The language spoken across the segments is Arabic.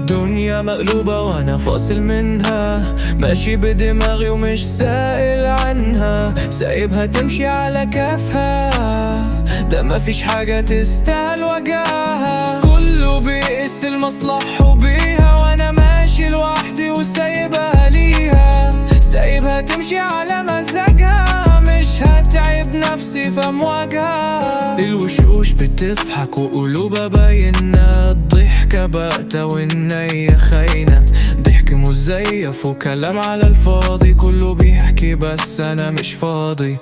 دنيا مقلوبة وانا فاصل منها، ماشي بدماغي ومش سائل عنها، سايبها تمشي على كافها، ده مفيش حاجة تستاهل وجعها. كله بيقيس المصلحة بيها، وانا ماشي لوحدي وسايبها ليها، سايبها تمشي على مزاجها، مش هتعب نفسي في امواجها. الوشوش بتضحك وقلوبها باينة، الضحكة باقتة والنية خاينة، ضحك مزيف وكلام على الفاضي، كله بيحكي بس انا مش فاضي.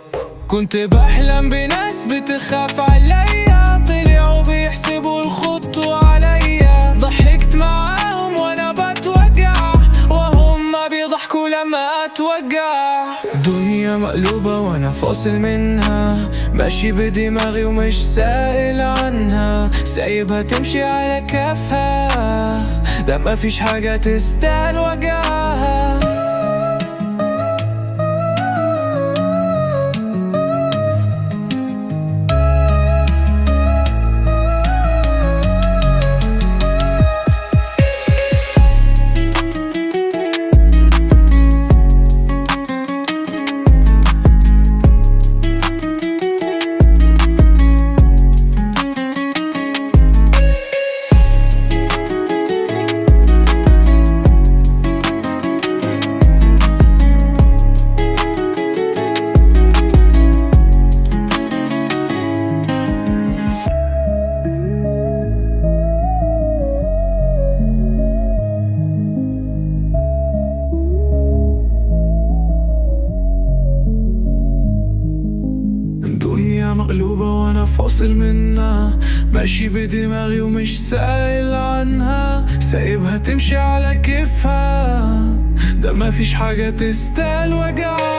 كنت بحلم بناس بتخاف عليا، طلعوا بيحسبوا الخطوة عليا، ضحكت معاهم وانا بتوجع، وهم بيضحكوا لما اتوجع. دنيا مقلوبة وانا فاصل منها، ماشي بدماغي ومش سائل عنها، سايبها تمشي على كافها، ده مفيش حاجة تستاهل وجعها. دنيا مقلوبة وانا فاصل منها، ماشي بدماغي ومش سائل عنها، سايبها تمشي على كيفها، ده مفيش حاجة تستاهل وجعها.